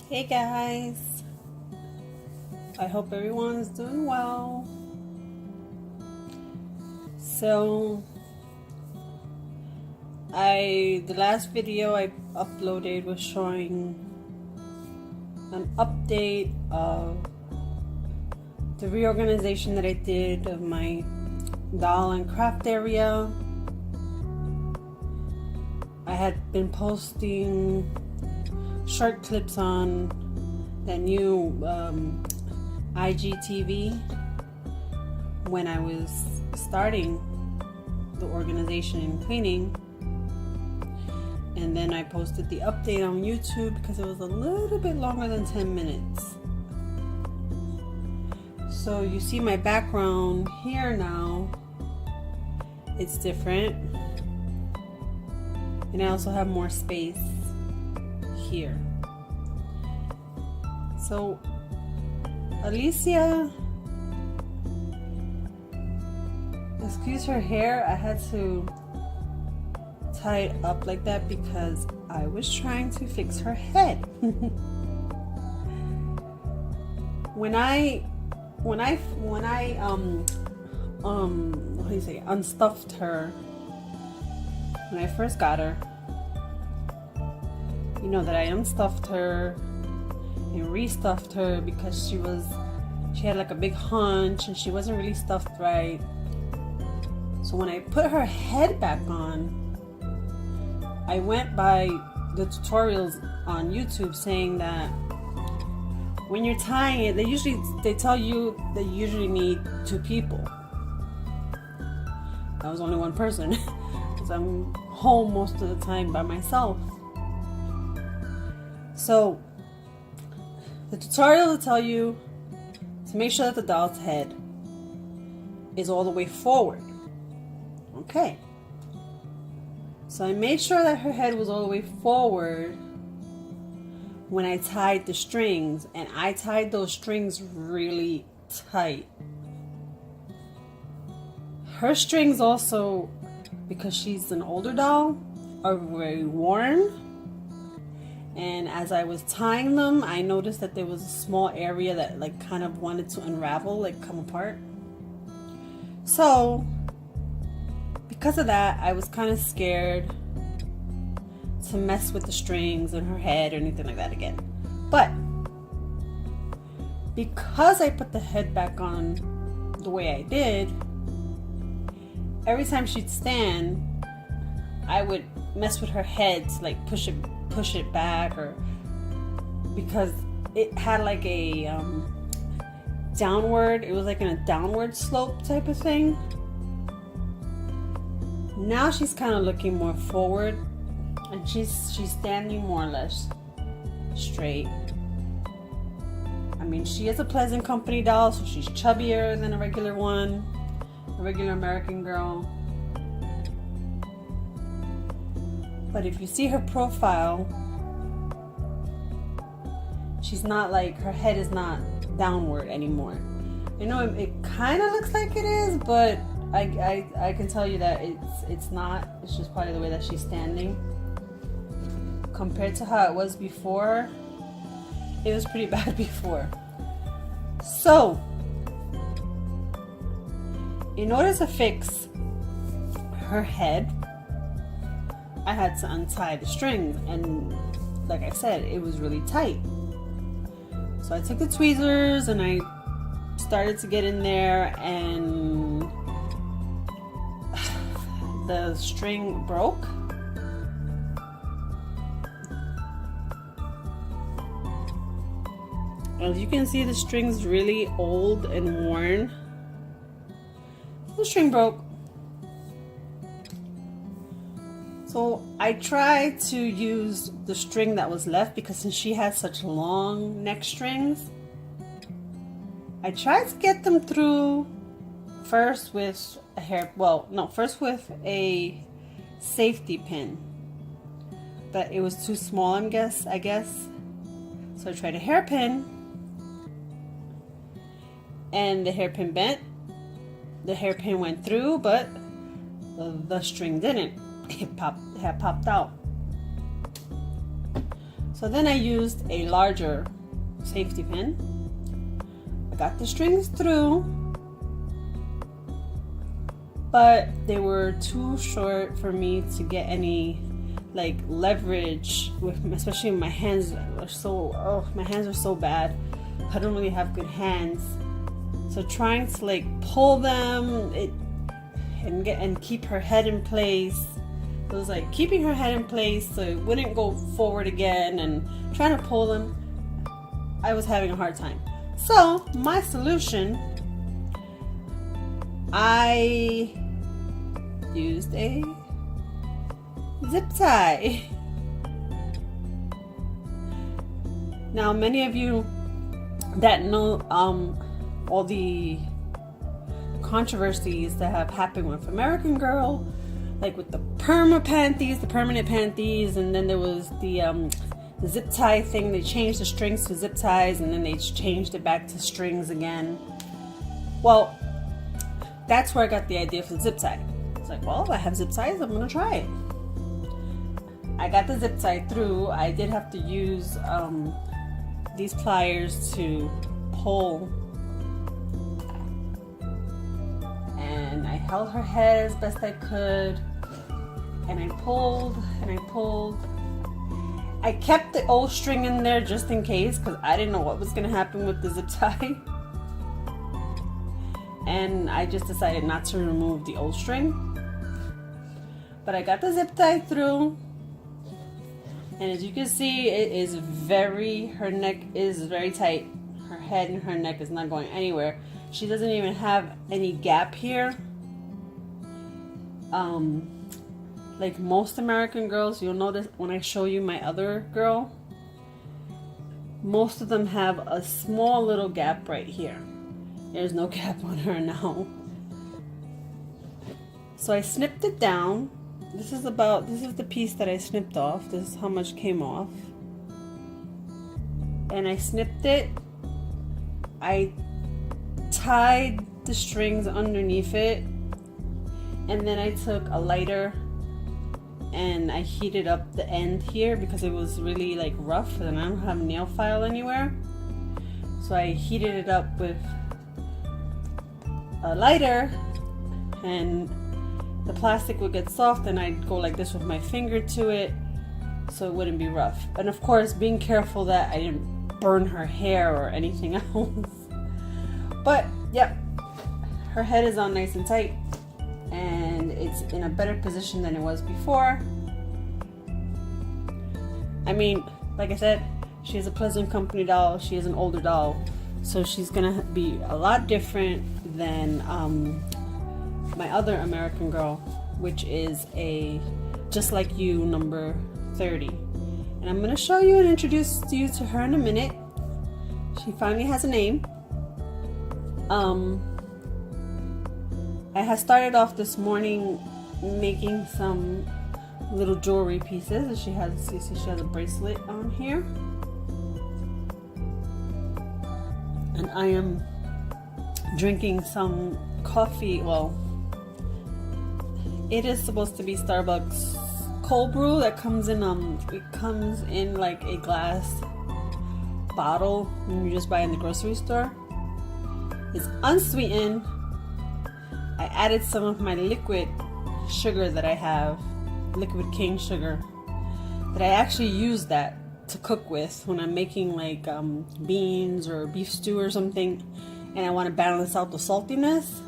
Hey guys, I hope everyone's doing well. So, the last video I uploaded was showing an update of the reorganization that I did of my doll and craft area. I had been posting short clips on that new IGTV when I was starting the organization and cleaning, and then I posted the update on YouTube because it was a little bit longer than 10 minutes. So you see my background here now, it's different, and I also have more space here. So Alicia, excuse her hair, I had to tie it up like that because I was trying to fix her head. when I what do you say, unstuffed her when I first got her, you know that I unstuffed her and restuffed her because she had like a big hunch and she wasn't really stuffed right. So when I put her head back on, I went by the tutorials on YouTube saying that when you're tying it, they tell you that you usually need 2 people. I was only one person because I'm home most of the time by myself. So the tutorial will tell you to make sure that the doll's head is all the way forward. Okay. So I made sure that her head was all the way forward when I tied the strings, and I tied those strings really tight. Her strings also, because she's an older doll, are very worn. And as I was tying them, I noticed that there was a small area that like kind of wanted to unravel, like come apart. So because of that, I was kind of scared to mess with the strings and her head or anything like that again. But because I put the head back on the way I did, every time she'd stand, I would mess with her head to like push it back, or because it had like a downward, it was like in a downward slope type of thing. Now she's kind of looking more forward, and she's standing more or less straight. I mean, she is a Pleasant Company doll, so she's chubbier than a regular one, a regular American girl. But if you see her profile, she's not like, her head is not downward anymore. You know, it kind of looks like it is, but I can tell you that it's not. It's just probably the way that she's standing. Compared to how it was before, it was pretty bad before. So, in order to fix her head, I had to untie the strings, and like I said, it was really tight. So I took the tweezers and I started to get in there, and the string broke. As you can see, the string's really old and worn. The string broke. So I tried to use the string that was left, because since she has such long neck strings, I tried to get them through first with first with a safety pin, but it was too small, I guess. So I tried a hairpin, and the hairpin bent. The hairpin went through, but the string didn't. It had popped out. So then I used a larger safety pin. I got the strings through, but they were too short for me to get any like leverage with, especially my hands are so bad. I don't really have good hands. So trying to like pull them and keep her head in place. It was like keeping her head in place so it wouldn't go forward again, and trying to pull them, I was having a hard time. So my solution, I used a zip tie. Now many of you that know all the controversies that have happened with American Girl, like with the permanent panties, and then there was the zip tie thing. They changed the strings to zip ties, and then they changed it back to strings again. Well, that's where I got the idea for the zip tie. It's like, well, I have zip ties, I'm gonna try it. I got the zip tie through. I did have to use these pliers to pull, and I held her head as best I could, and I pulled and I pulled. I kept the old string in there just in case, because I didn't know what was going to happen with the zip tie. And I just decided not to remove the old string. But I got the zip tie through, and as you can see, it is her neck is very tight. Her head and her neck is not going anywhere. She doesn't even have any gap here. Like most American girls, you'll notice when I show you my other girl, most of them have a small little gap right here. There's no gap on her now. So I snipped it down. This is the piece that I snipped off. This is how much came off. And I snipped it. I tied the strings underneath it, and then I took a lighter and I heated up the end here because it was really like rough and I don't have nail file anywhere. So I heated it up with a lighter, and the plastic would get soft, and I'd go like this with my finger to it so it wouldn't be rough. And of course, being careful that I didn't burn her hair or anything else. But yep, her head is on nice and tight, and it's in a better position than it was before. I mean, like I said, she is a Pleasant Company doll. She is an older doll, so she's gonna be a lot different than my other American Girl, which is a Just Like You number 30. And I'm gonna show you and introduce you to her in a minute. She finally has a name. I had started off this morning making some little jewelry pieces. She has a bracelet on here, and I am drinking some coffee. Well, it is supposed to be Starbucks cold brew that comes in it comes in like a glass bottle when you just buy in the grocery store. It's unsweetened. I added some of my liquid sugar that I have, liquid cane sugar, that I actually use that to cook with when I'm making like beans or beef stew or something, and I want to balance out the saltiness.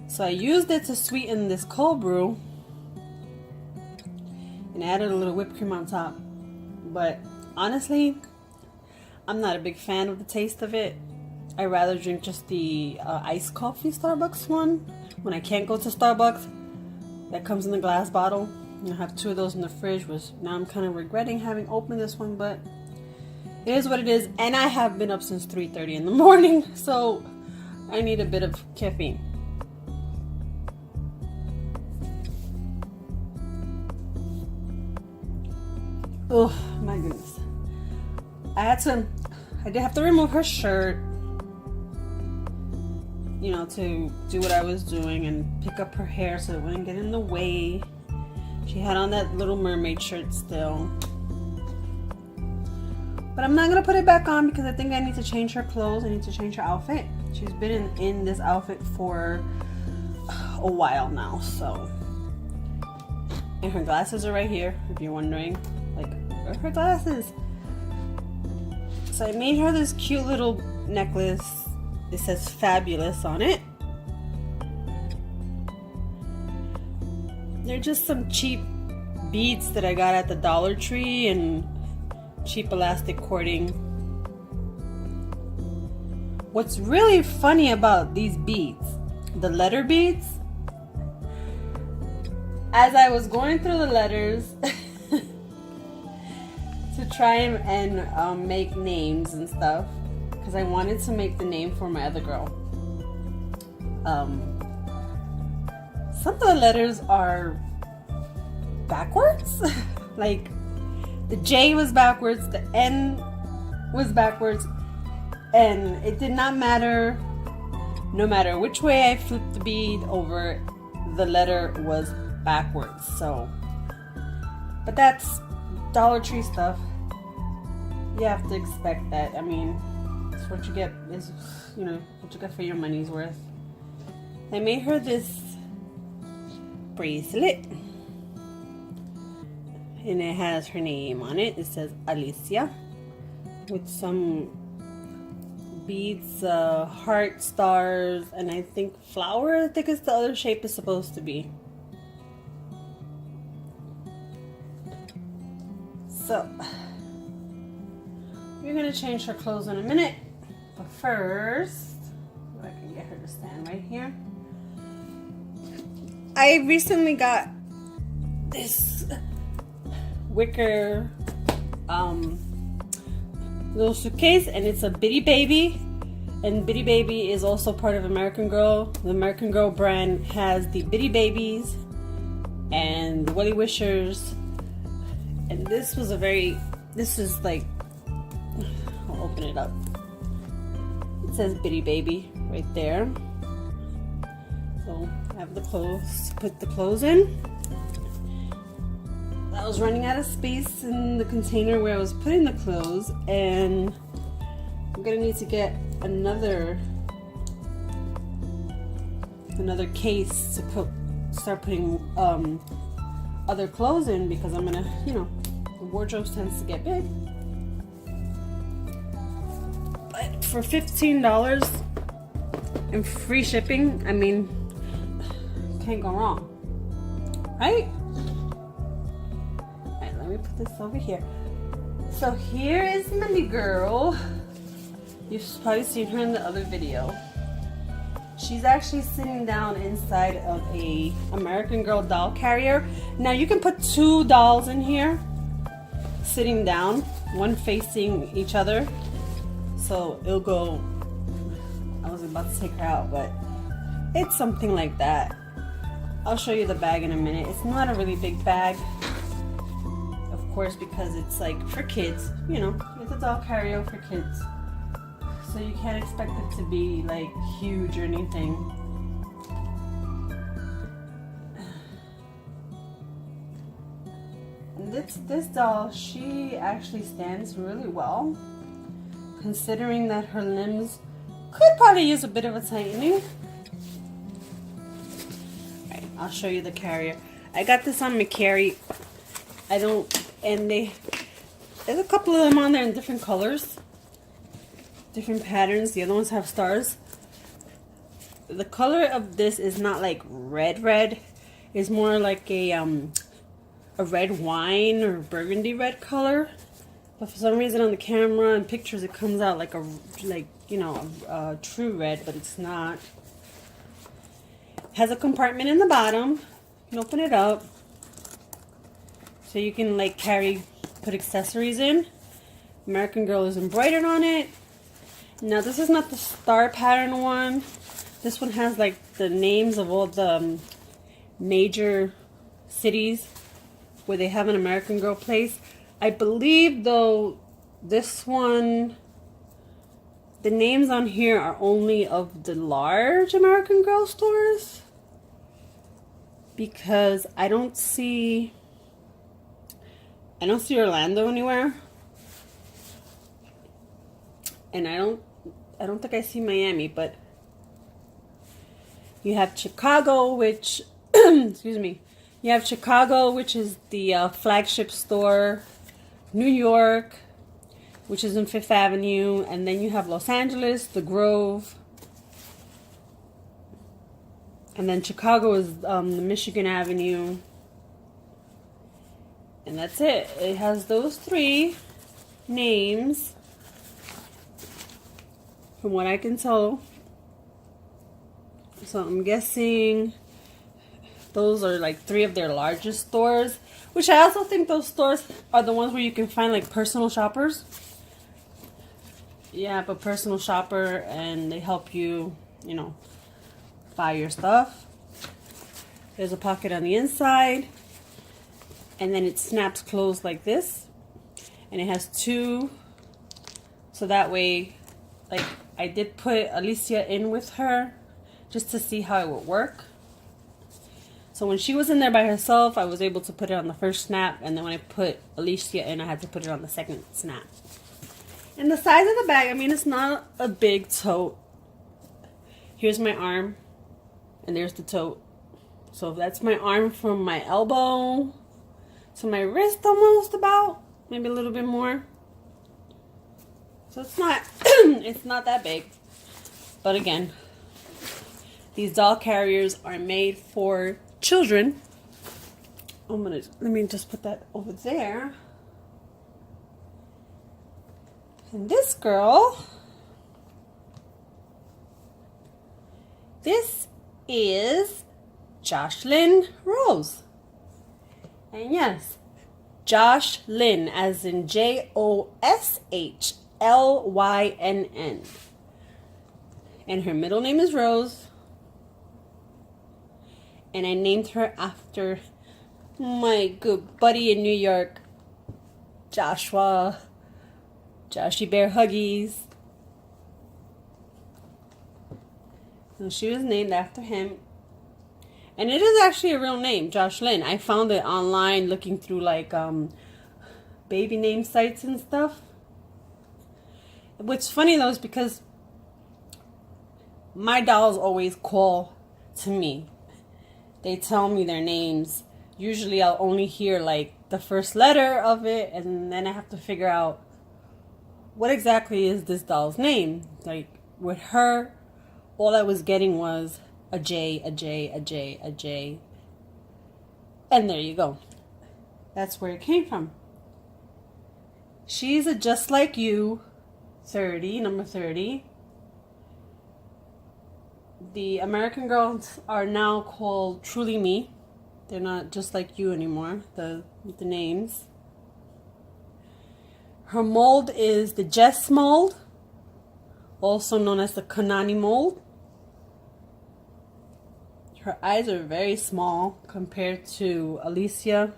So I used it to sweeten this cold brew and added a little whipped cream on top. But honestly, I'm not a big fan of the taste of it. I rather drink just the iced coffee Starbucks one when I can't go to Starbucks. That comes in the glass bottle. I have 2 of those in the fridge, which now I'm kind of regretting having opened this one, but it is what it is. And I have been up since 3:30 in the morning, so I need a bit of caffeine. Oh my goodness. I did have to remove her shirt, to do what I was doing and pick up her hair so it wouldn't get in the way. She had on that Little Mermaid shirt still. But I'm not gonna put it back on because I think I need to change her clothes. I need to change her outfit. She's been in this outfit for a while now, so. And her glasses are right here, if you're wondering. Like, where are her glasses? So I made her this cute little necklace. It says Fabulous on it. They're just some cheap beads that I got at the Dollar Tree and cheap elastic cording. What's really funny about these beads, the letter beads, as I was going through the letters to try and make names and stuff, because I wanted to make the name for my other girl. Some of the letters are backwards. Like the J was backwards, the N was backwards, and it did not matter. No matter which way I flipped the bead over, the letter was backwards. So, but that's Dollar Tree stuff. You have to expect that. I mean, it's what you get. Is, you know, what you get for your money's worth. I made her this bracelet, and it has her name on it. It says Alicia, with some beads, heart, stars, and I think flower. I think it's the other shape is supposed to be. So we're gonna change her clothes in a minute, but first, if I can get her to stand right here. I recently got this wicker little suitcase, and it's a Bitty Baby, and Bitty Baby is also part of American Girl. The American Girl brand has the Bitty Babies and the Willy Wishers, and this was this is like, I'll open it up. It says Bitty Baby right there. So I have the clothes, put the clothes in. I was running out of space in the container where I was putting the clothes, and I'm gonna need to get another case to start putting other clothes in, because I'm gonna, you know, the wardrobe tends to get big. But for $15 and free shipping, I mean, can't go wrong, right? Alright, let me put this over here. So here is Mindy Girl. You've probably seen her in the other video. She's actually sitting down inside of a American Girl doll carrier. Now you can put two dolls in here, sitting down, one facing each other. So it'll go, I was about to take her out, but it's something like that. I'll show you the bag in a minute. It's not a really big bag, of course, because it's like for kids, you know, it's a doll carrier for kids. So you can't expect it to be like huge or anything. And this doll, she actually stands really well, considering that her limbs could probably use a bit of a tightening. Alright, I'll show you the carrier. I got this on McCary. There's a couple of them on there in different colors, different patterns. The other ones have stars. The color of this is not like red. It's more like a red wine or burgundy red color. But for some reason on the camera and pictures it comes out like a true red, but it's not. It has a compartment in the bottom. You can open it up so you can like put accessories in. American Girl is embroidered on it. Now this is not the star pattern one. This one has like the names of all the major cities where they have an American Girl place. I believe though this one, the names on here are only of the large American Girl stores, because I don't see Orlando anywhere. And I don't think I see Miami, but you have Chicago, which excuse me. You have Chicago, which is the flagship store, New York, which is in Fifth Avenue, and then you have Los Angeles, the Grove, and then Chicago is the Michigan Avenue, and that's it. It has those three names, from what I can tell. So I'm guessing those are like three of their largest stores, which I also think those stores are the ones where you can find like personal shoppers. Yeah, but personal shopper, and they help you, you know, buy your stuff. There's a pocket on the inside, and then it snaps closed like this, and it has two, so that way, like, I did put Alicia in with her just to see how it would work. So when she was in there by herself, I was able to put it on the first snap, and then when I put Alicia in, I had to put it on the second snap. And the size of the bag, I mean, it's not a big tote. Here's my arm, and there's the tote. So that's my arm from my elbow to my wrist, almost, about, maybe a little bit more. So it's not it's not that big. But again, these doll carriers are made for children. Let me just put that over there. And this girl, this is Joshlyn Rose. And yes, Joshlyn, as in Joshlynn. And her middle name is Rose. And I named her after my good buddy in New York, Joshua. Joshy Bear Huggies. So she was named after him. And it is actually a real name, Joshlyn. I found it online looking through like baby name sites and stuff. What's funny though is because my dolls always call to me. They tell me their names. Usually I'll only hear like the first letter of it, and then I have to figure out what exactly is this doll's name. Like with her, all I was getting was a J, a J, a J, a J. And there you go. That's where it came from. She's a Just Like You 30, number 30. The American girls are now called Truly Me. They're not Just Like You anymore, the names. Her mold is the Jess mold, also known as the Kanani mold. Her eyes are very small compared to Alicia.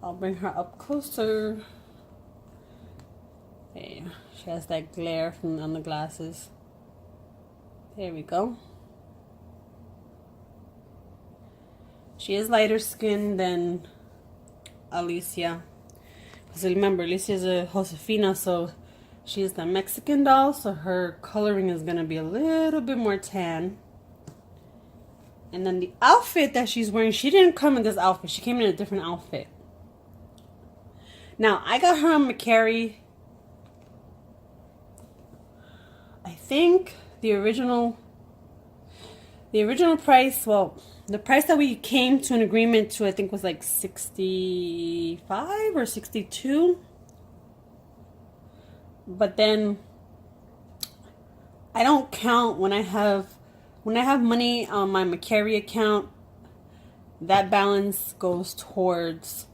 I'll bring her up closer. There, she has that glare on the glasses. There we go. She is lighter skinned than Alicia. Because remember, Alicia is a Josefina, so she's the Mexican doll, so her coloring is going to be a little bit more tan. And then the outfit that she's wearing, she didn't come in this outfit. She came in a different outfit. Now, I got her on Macari. I think the original price, well, the price that we came to an agreement to, I think, was like 65 or 62. But then I don't count when I have money on my Macari account. That balance goes towards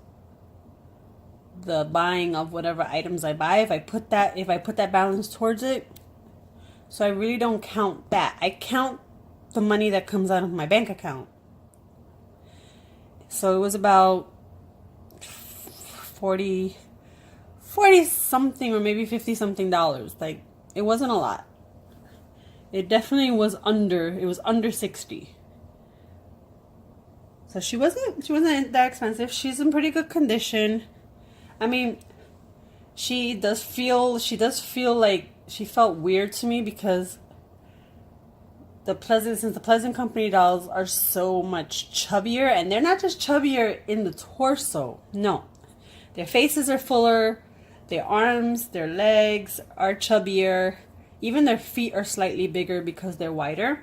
the buying of whatever items I buy. If I put that balance towards it, so I really don't count that. I count the money that comes out of my bank account. So it was about 40 something or maybe 50 something dollars. Like, it wasn't a lot. It definitely was under 60. So she wasn't that expensive. She's in pretty good condition. I mean, she does feel like she felt weird to me because since the Pleasant Company dolls are so much chubbier, and they're not just chubbier in the torso. No, their faces are fuller, their arms, their legs are chubbier, even their feet are slightly bigger because they're wider.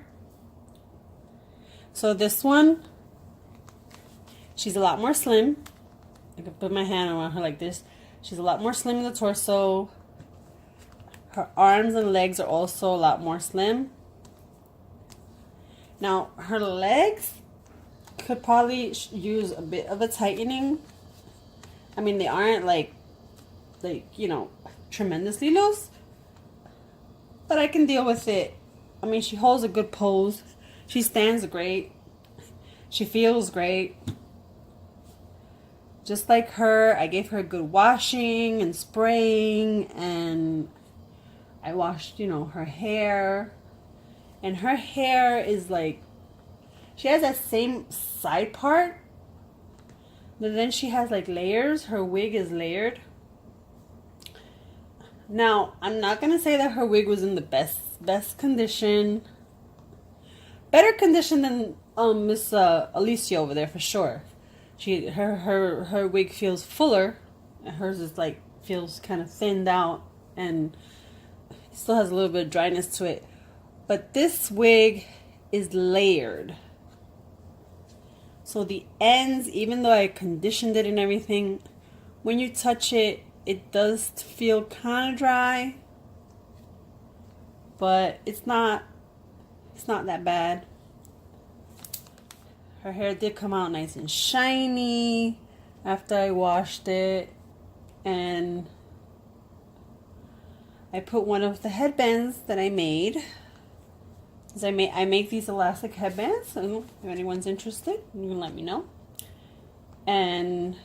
So this one, she's a lot more slim. I can put my hand around her like this. She's a lot more slim in the torso. Her arms and legs are also a lot more slim. Now, her legs could probably use a bit of a tightening. I mean, they aren't like, you know, tremendously loose. But I can deal with it. I mean, she holds a good pose. She stands great. She feels great. Just like her, I gave her a good washing and spraying, and I washed, you know, her hair. And her hair is like, she has that same side part, but then she has like layers. Her wig is layered. Now, I'm not going to say that her wig was in the best condition. Better condition than Miss Alicia over there for sure. Her wig feels fuller. Hers is like feels kind of thinned out and still has a little bit of dryness to it. But this wig is layered. So the ends, even though I conditioned it and everything, when you touch it, it does feel kind of dry. But it's not that bad. Her hair did come out nice and shiny after I washed it. And I put one of the headbands that I made. I make these elastic headbands, so if anyone's interested, you can let me know. And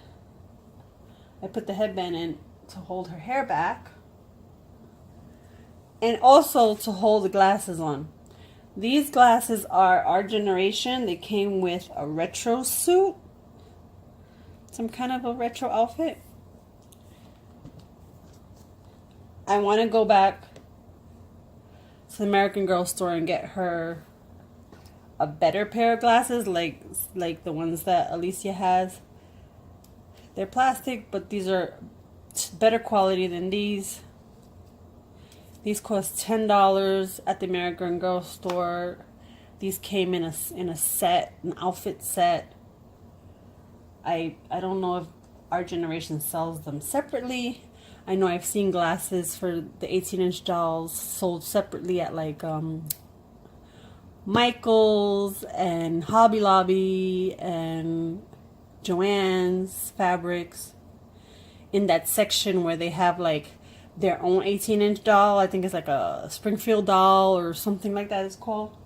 I put the headband in to hold her hair back, and also to hold the glasses on. These glasses are our generation. They came with a retro suit, some kind of a retro outfit. I want to go back to the American Girl store and get her a better pair of glasses, like the ones that Alicia has. They're plastic, but these are better quality than these. These cost $10 at the American Girl store. These came in a set, an outfit set. I don't know if our generation sells them separately. I know I've seen glasses for the 18-inch dolls sold separately at like Michael's and Hobby Lobby and Joann's Fabrics, in that section where they have like their own 18-inch doll. I think it's like a Springfield doll or something like that it's called.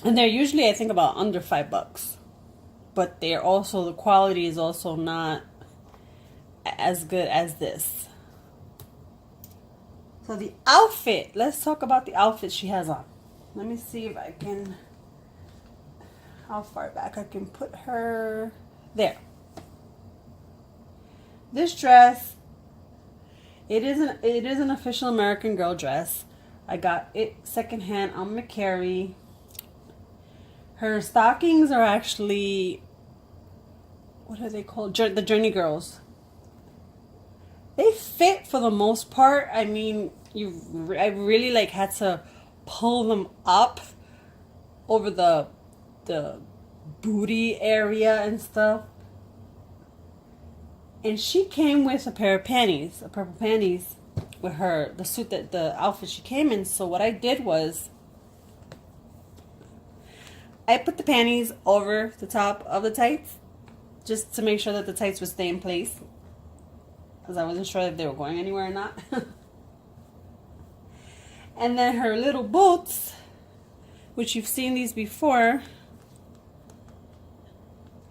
And they're usually, I think, about under $5. But they're also, the quality is also not as good as this. So the outfit, let's talk about the outfit she has on. Let me see if I can, how far back I can put her. There. This dress, it is an official American Girl dress. I got it secondhand on McCary. Her stockings are actually, what are they called? The Journey Girls. They fit for the most part. I mean, I really like had to pull them up over the booty area and stuff. And she came with a pair of panties, a purple panties, with her, the outfit she came in. So what I did was, I put the panties over the top of the tights, just to make sure that the tights would stay in place, because I wasn't sure if they were going anywhere or not. And then her little boots, which you've seen these before,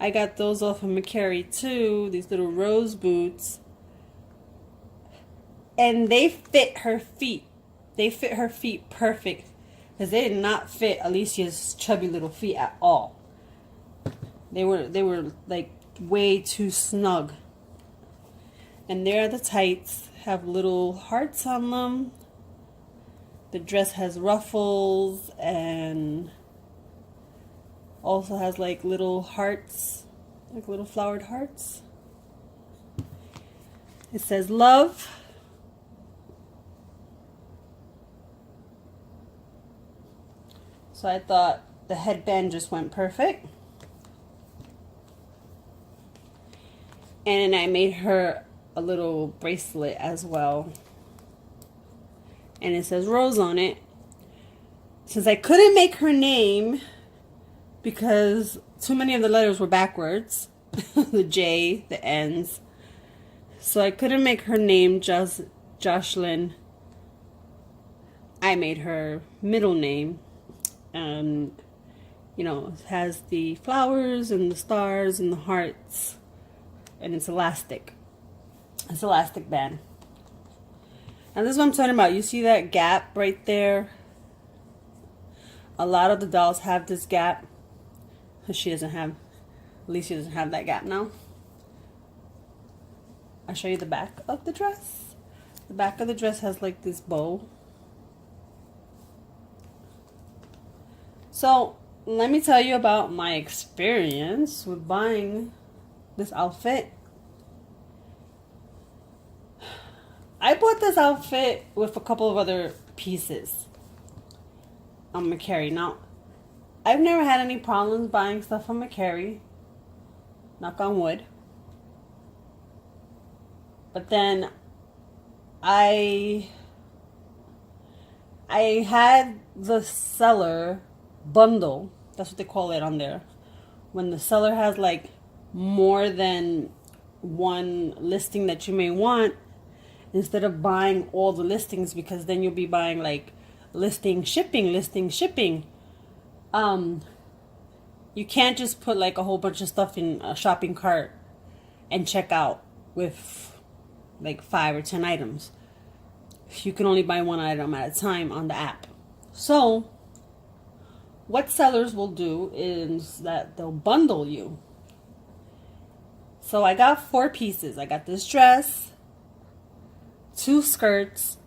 I got those off of McCary too, these little rose boots. And they fit her feet. They fit her feet perfect, because they did not fit Alicia's chubby little feet at all. They were like way too snug. And there are the tights, have little hearts on them. The dress has ruffles and also has like little hearts, like little flowered hearts. It says love. So I thought the headband just went perfect. And I made her a little bracelet as well. And it says Rose on it. Since I couldn't make her name because too many of the letters were backwards, the J, the N's, so I couldn't make her name Jocelyn. I made her middle name. You know, it has the flowers and the stars and the hearts, and it's elastic. It's elastic band. And this is what I'm talking about. You see that gap right there? A lot of the dolls have this gap. She doesn't have, Alicia doesn't have that gap now. I'll show you the back of the dress. The back of the dress has like this bow. So let me tell you about my experience with buying this outfit. I bought this outfit with a couple of other pieces on McCary. Now, I've never had any problems buying stuff from McCary. Knock on wood. But then I had the seller bundle. That's what they call it on there. When the seller has like more than one listing that you may want, instead of buying all the listings, because then you'll be buying like listing shipping. You can't just put like a whole bunch of stuff in a shopping cart and check out with like 5 or 10 items. You can only buy one item at a time on the app. So what sellers will do is that they'll bundle you. So I got 4 pieces. I got this dress, 2 skirts,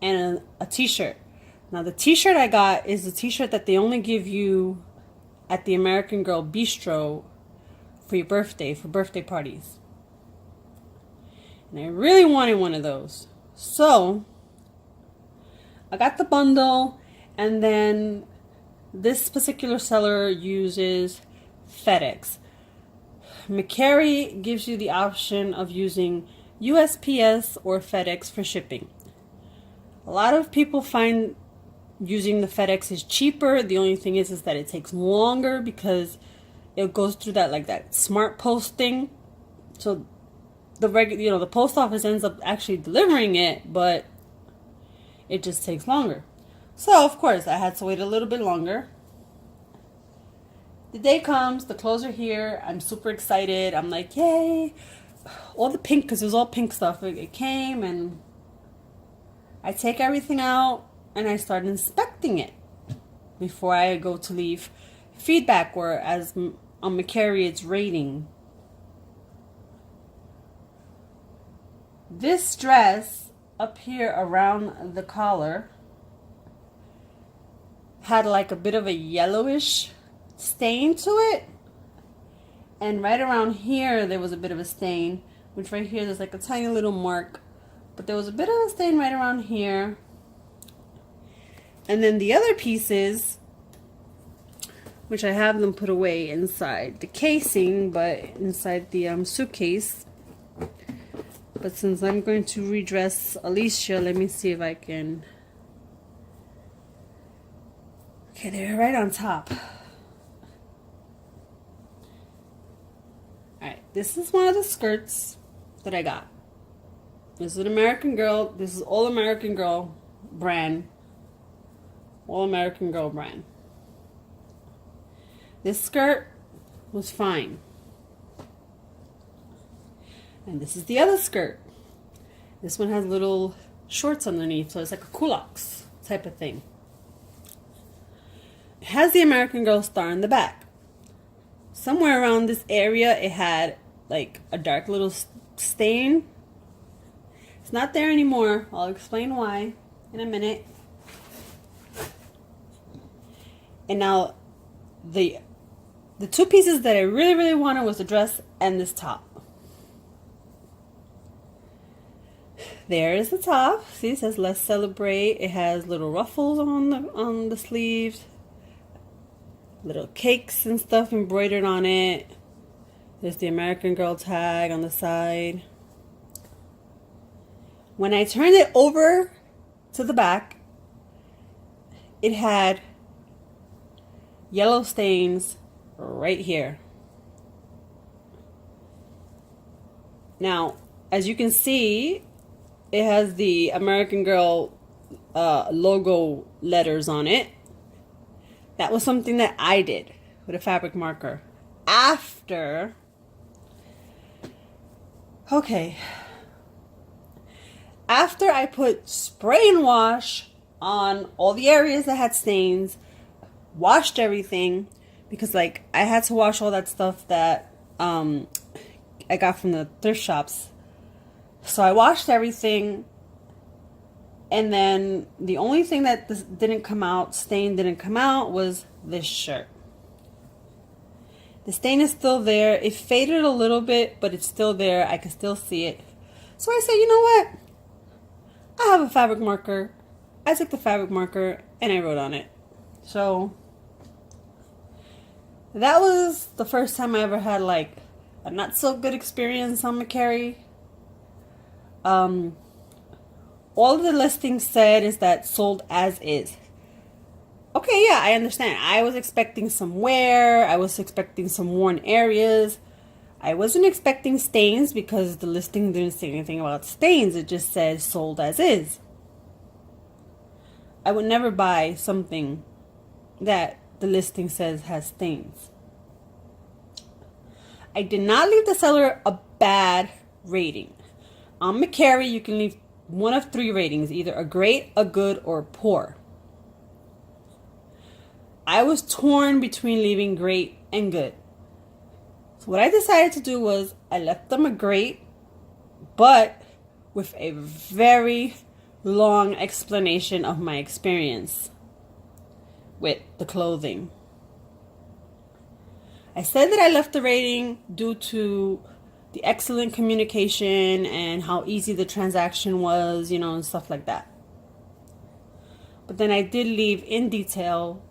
and a t-shirt. Now the t-shirt I got is the t-shirt that they only give you at the American Girl Bistro for your birthday, for birthday parties. And I really wanted one of those. So I got the bundle, and then this particular seller uses FedEx. McCary gives you the option of using USPS or FedEx for shipping. A lot of people find using the FedEx is cheaper. The only thing is that it takes longer because it goes through that like that smart post thing. So the the post office ends up actually delivering it, but it just takes longer. So of course I had to wait a little bit longer. The day comes, the clothes are here. I'm super excited. I'm like, yay! All the pink, because it was all pink stuff. It came, and I take everything out and I start inspecting it before I go to leave feedback, or as on McCary it's rating. This dress up here around the collar had like a bit of a yellowish stain to it, and right around here there was a bit of a stain, which right here there's like a tiny little mark, but there was a bit of a stain right around here. And then the other pieces, which I have them put away inside the casing, but inside the suitcase. But since I'm going to redress Alicia, let me see if I can. Okay, they're right on top. Alright, this is one of the skirts that I got. This is an American Girl. This is All American Girl brand. All American Girl brand. This skirt was fine. And this is the other skirt. This one has little shorts underneath, so it's like a culottes type of thing. It has the American Girl star in the back. Somewhere around this area, it had like a dark little stain. It's not there anymore. I'll explain why in a minute. And now the two pieces that I really, really wanted was the dress and this top. There is the top. See, it says "Let's Celebrate." It has little ruffles on the sleeves, little cakes and stuff embroidered on it. There's the American Girl tag on the side. When I turned it over to the back, it had yellow stains right here. Now, as you can see, it has the American Girl logo letters on it. That was something that I did with a fabric marker. After I put spray and wash on all the areas that had stains, washed everything, because like I had to wash all that stuff that I got from the thrift shops. So I washed everything, and then the only thing that didn't come out, was this shirt. The stain is still there. It faded a little bit, but it's still there. I can still see it. So I said, you know what? I have a fabric marker. I took the fabric marker and I wrote on it. So that was the first time I ever had like a not so good experience on Macari. All of the listings said is that sold as is. Okay, yeah, I understand. I was expecting some wear. I was expecting some worn areas. I wasn't expecting stains because the listing didn't say anything about stains. It just said sold as is. I would never buy something that the listing says has stains. I did not leave the seller a bad rating. On Macari, you can leave one of 3 ratings, either a great, a good, or poor. I was torn between leaving great and good. So what I decided to do was I left them a great, but with a very long explanation of my experience with the clothing. I said that I left the rating due to the excellent communication and how easy the transaction was, and stuff like that. But then I did leave in detail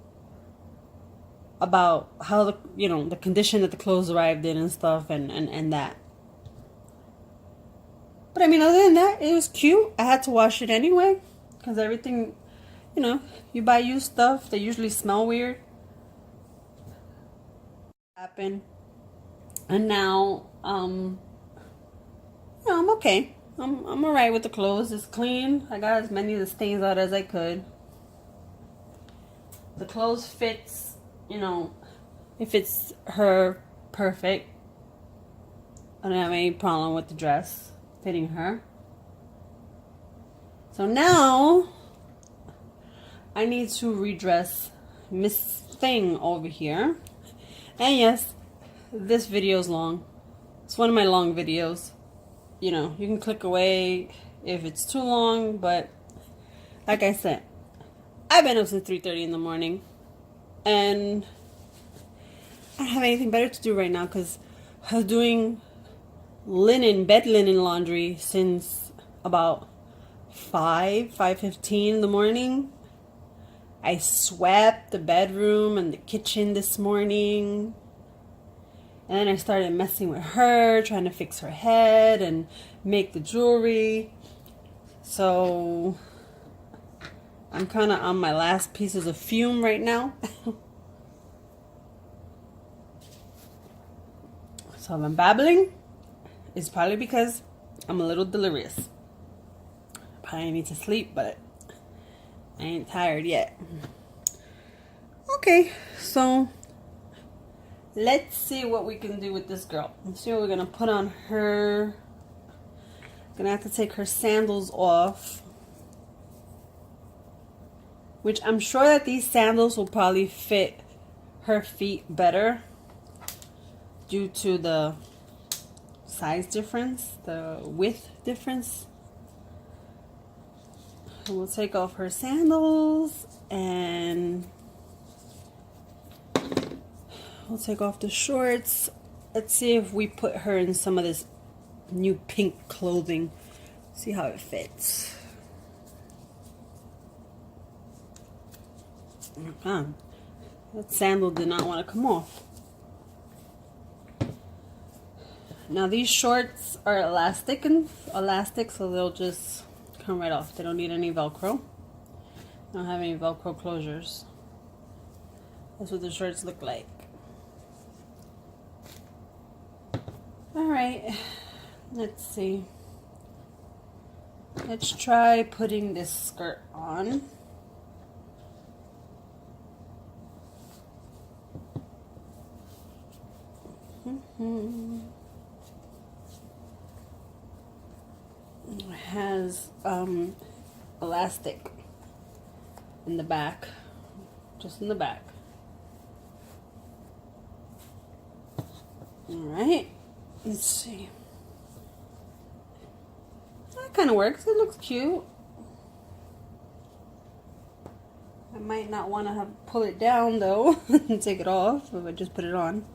about how the condition that the clothes arrived in and stuff and that. But I mean, other than that, it was cute. I had to wash it anyway because everything, you buy used stuff, they usually smell weird. Happen. And now, I'm okay. I'm alright with the clothes. It's clean. I got as many of the stains out as I could. The clothes fits. It fits her perfect. I don't have any problem with the dress fitting her. So now I need to redress Miss Thing over here. And yes, this video is long. It's one of my long videos. You can click away if it's too long, but like I said, I've been up since 3:30 in the morning. And I don't have anything better to do right now because I was doing bed linen laundry since about 5:15 in the morning. I swept the bedroom and the kitchen this morning. And then I started messing with her, trying to fix her head and make the jewelry. So I'm kind of on my last pieces of fume right now. So if I'm babbling, it's probably because I'm a little delirious. Probably need to sleep, but I ain't tired yet. Okay, so let's see what we can do with this girl. Let's see what we're going to put on her. Gonna have to take her sandals off. Which I'm sure that these sandals will probably fit her feet better due to the size difference, the width difference. And we'll take off her sandals and we'll take off the shorts. Let's see if we put her in some of this new pink clothing. See how it fits. That sandal did not want to come off. Now these shorts are elastic, so they'll just come right off. They don't need any Velcro. They don't have any Velcro closures. That's what the shorts look like. Alright, let's see. Let's try putting this skirt on. It has elastic in the back, just in the back. Alright, let's see. That kind of works. It looks cute. I might not want to pull it down though and take it off if I just put it on.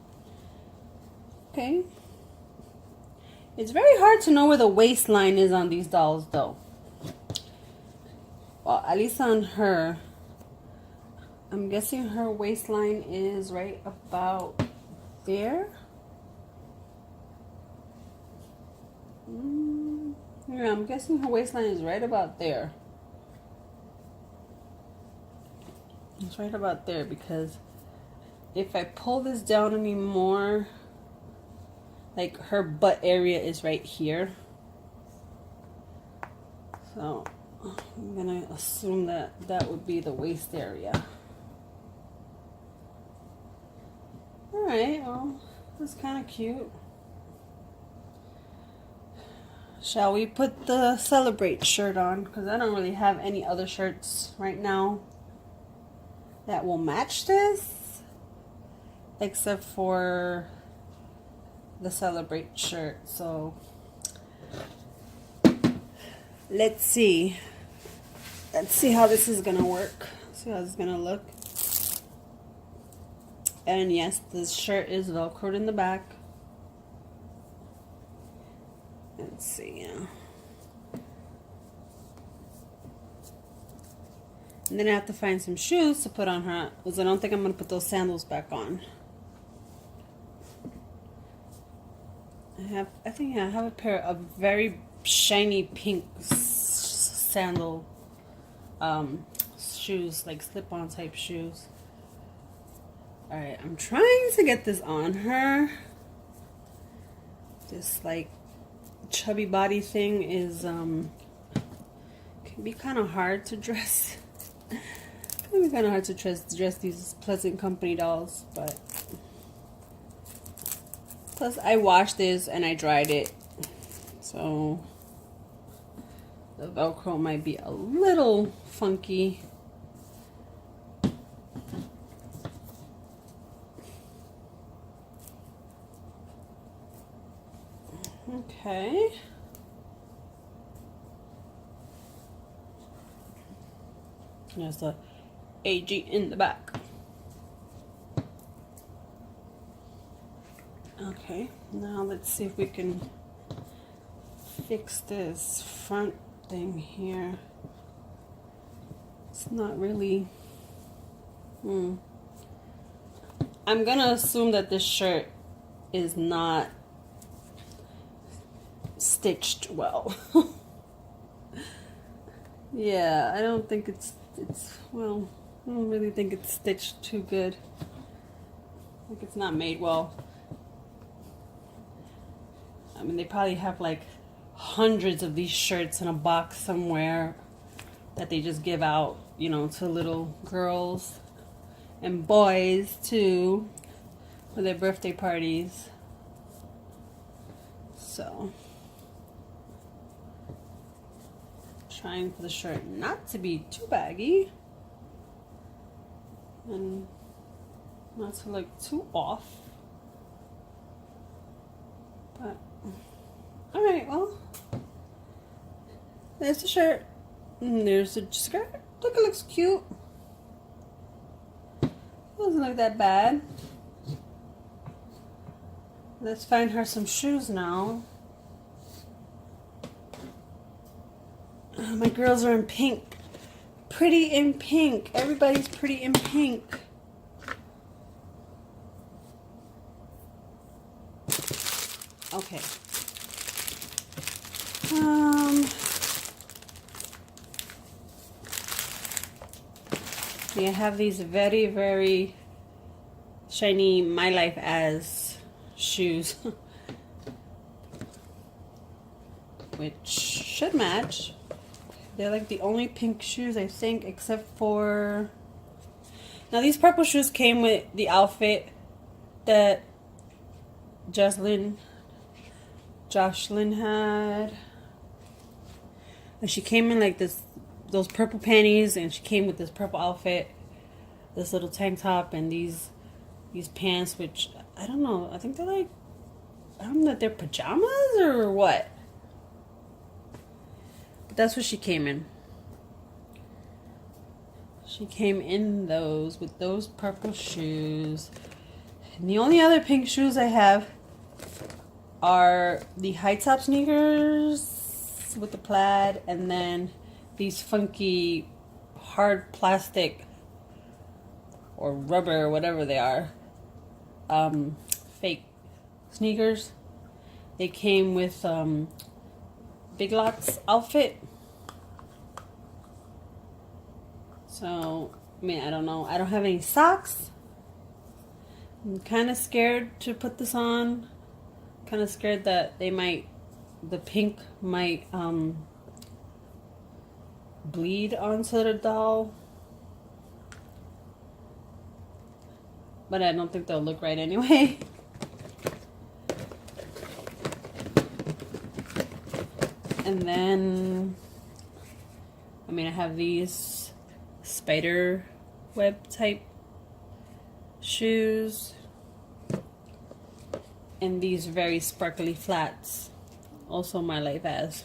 Okay. It's very hard to know where the waistline is on these dolls though. Well, at least on her. I'm guessing her waistline is right about there. Yeah, I'm guessing her waistline is right about there. It's right about there because if I pull this down anymore, like her butt area is right here. So I'm gonna assume that that would be the waist area. Alright, well, that's kind of cute. Shall we put the Celebrate shirt on? Because I don't really have any other shirts right now that will match this, except for the Celebrate shirt. So let's see how this is gonna work. See how this is gonna look. And yes, this shirt is velcroed in the back. Let's see, yeah. And then I have to find some shoes to put on her, because I don't think I'm going to put those sandals back on. I think I have a pair of very shiny pink sandal shoes, like slip-on type shoes. Alright, I'm trying to get this on her. This like chubby body thing is can be kind of hard to dress. It can be kind of hard to dress these Pleasant Company dolls, but plus I washed this and I dried it, so the Velcro might be a little funky. Okay. There's the AG in the back. Okay, now let's see if we can fix this front thing here. It's not really... I'm gonna assume that this shirt is not stitched well. Yeah, I don't think it's well, I don't really think it's stitched too good. I think it's not made well. I mean, they probably have like hundreds of these shirts in a box somewhere that they just give out, you know, to little girls and boys too for their birthday parties. So trying for the shirt not to be too baggy and not to look too off, but Alright, well, there's the shirt. And there's the skirt. Look, it looks cute. Doesn't look that bad. Let's find her some shoes now. My girls are in pink. Pretty in pink. Everybody's pretty in pink. Okay. I have these very, very shiny My Life As shoes. Which should match. They're like the only pink shoes, I think, except for... Now, these purple shoes came with the outfit that Jocelyn had. And she came in like those purple panties, and she came with this purple outfit, this little tank top, and these pants, which I don't know. I think they're like, I don't know if they're pajamas or what. But that's what she came in. She came in those with those purple shoes. And the only other pink shoes I have are the high top sneakers with the plaid, and then these funky hard plastic or rubber or whatever they are, fake sneakers. They came with Big Lots outfit. So, I mean, I don't know. I don't have any socks. I'm kind of scared to put this on. Kind of scared that the pink might bleed onto the doll. But I don't think they'll look right anyway. And then, I mean, I have these spider web type shoes. And these very sparkly flats. Also My Life As.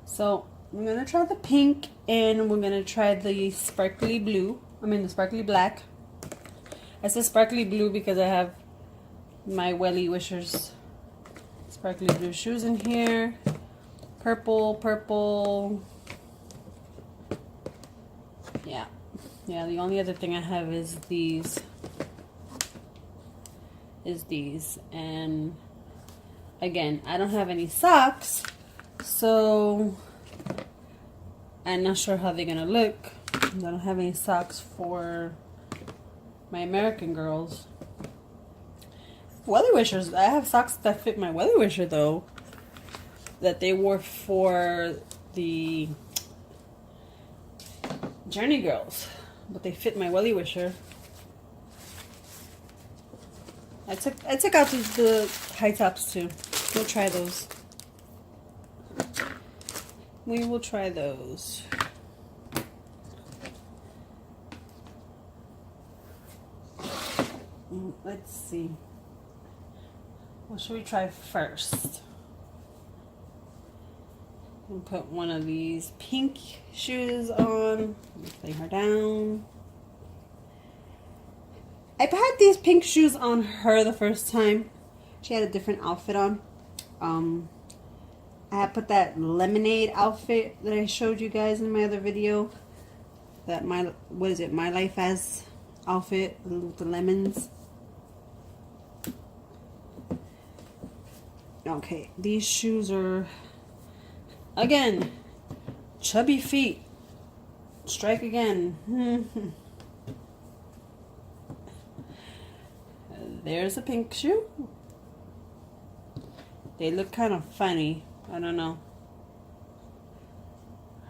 So, we're going to try the pink, and we're going to try the sparkly blue. I mean, the sparkly black. I said sparkly blue because I have my Welly Wishers sparkly blue shoes in here. Purple. Yeah. Yeah, the only other thing I have is these. And again, I don't have any socks, so I'm not sure how they're gonna look. I don't have any socks for my American girls. Welly Wishers, I have socks that fit my Welly Wisher though, that they wore for the Journey girls, but they fit my Welly Wisher. I took out the high tops too. We'll try those. We will try those. Let's see. What should we try first? We'll put one of these pink shoes on. Lay her down. I had these pink shoes on her the first time. She had a different outfit on. I had put that lemonade outfit that I showed you guys in my other video. That My Life As outfit with the lemons. Okay, these shoes are, again, chubby feet. Strike again. There's a pink shoe. They look kind of funny. I don't know.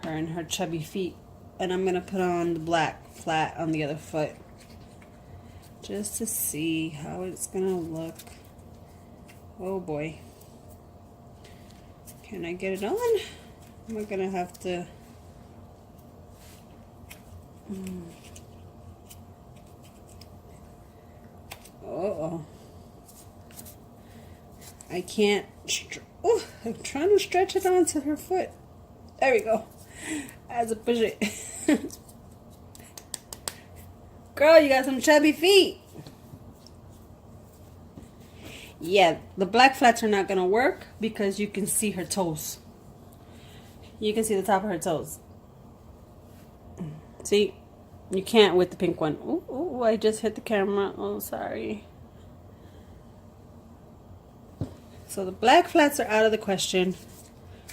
Her and her chubby feet. And I'm going to put on the black flat on the other foot. Just to see how it's going to look. Oh boy. Can I get it on? Am I going to have to... Uh-oh. I can't. Oh, I'm trying to stretch it onto her foot. There we go. I had to push it. Girl, you got some chubby feet. Yeah, the black flats are not going to work because you can see her toes. You can see the top of her toes. See? You can't with the pink one. Ooh, I just hit the camera. Oh, sorry. So the black flats are out of the question.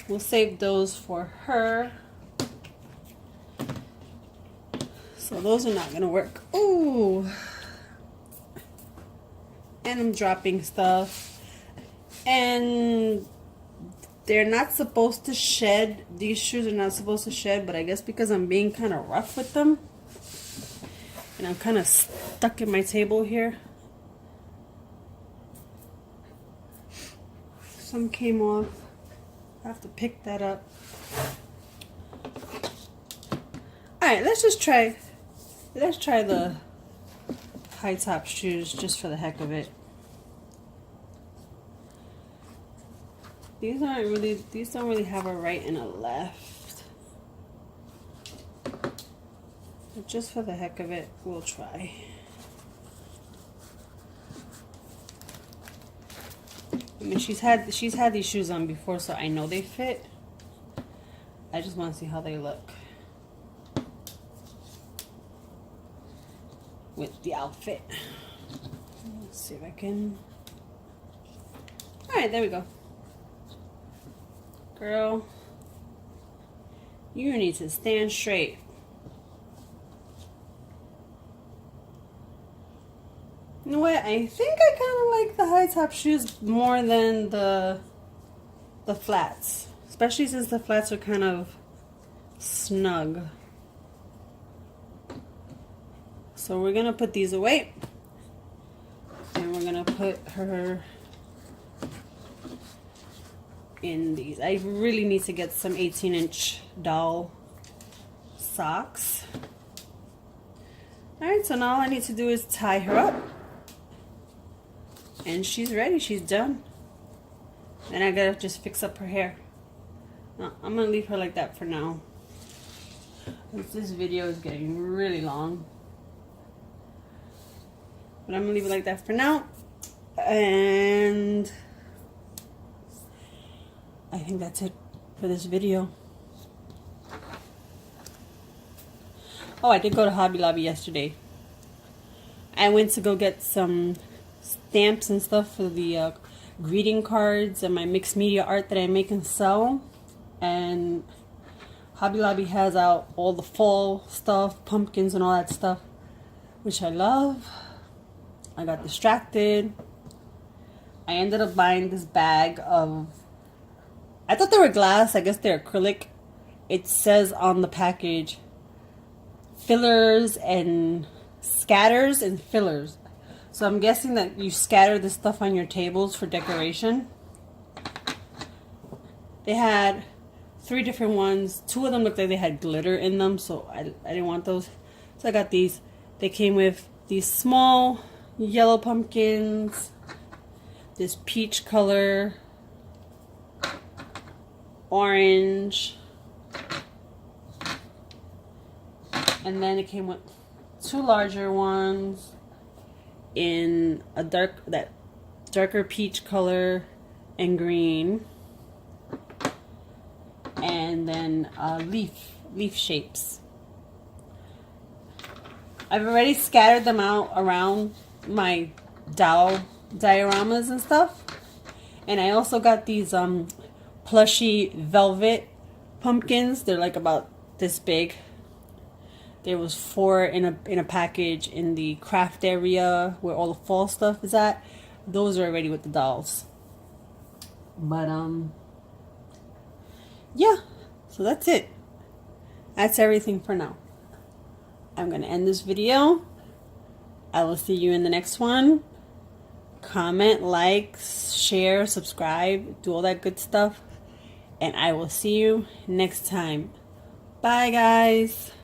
We'll save those for her. So those are not going to work. Ooh. And I'm dropping stuff. And they're not supposed to shed. These shoes are not supposed to shed, but I guess because I'm being kind of rough with them. And I'm kind of stuck in my table here. Some came off. I have to pick that up. Alright, let's try the high top shoes just for the heck of it. These don't really have a right and a left. But just for the heck of it, we'll try. I mean, she's had these shoes on before, so I know they fit. I just want to see how they look with the outfit. Let's see if I can. All right, there we go. Girl, you need to stand straight. You know what? I think I kind of like the high top shoes more than the flats, especially since the flats are kind of snug. So we're gonna put these away, and we're gonna put her in these. I really need to get some 18-inch doll socks. Alright, so now all I need to do is tie her up. And she's ready. She's done. And I gotta just fix up her hair. No, I'm gonna leave her like that for now. This video is getting really long. But I'm gonna leave it like that for now. And I think that's it for this video. Oh, I did go to Hobby Lobby yesterday. I went to go get some stamps and stuff for the greeting cards and my mixed media art that I make and sell. And Hobby Lobby has out all the fall stuff, pumpkins and all that stuff, which I love. I got distracted. I ended up buying this bag of, I thought they were glass, I guess they're acrylic. It says on the package, fillers and scatters and fillers. So I'm guessing that you scatter this stuff on your tables for decoration. They had 3 different ones. 2 of them looked like they had glitter in them, so I didn't want those. So I got these. They came with these small yellow pumpkins, this peach color, orange, and then it came with 2 larger ones in a darker peach color and green, and then leaf shapes. I've already scattered them out around my doll dioramas and stuff, and I also got these plushy velvet pumpkins. They're like about this big. There was 4 in a package in the craft area where all the fall stuff is at. Those are already with the dolls. But yeah, so that's it. That's everything for now. I'm gonna end this video. I will see you in the next one. Comment, like, share, subscribe, do all that good stuff. And I will see you next time. Bye, guys.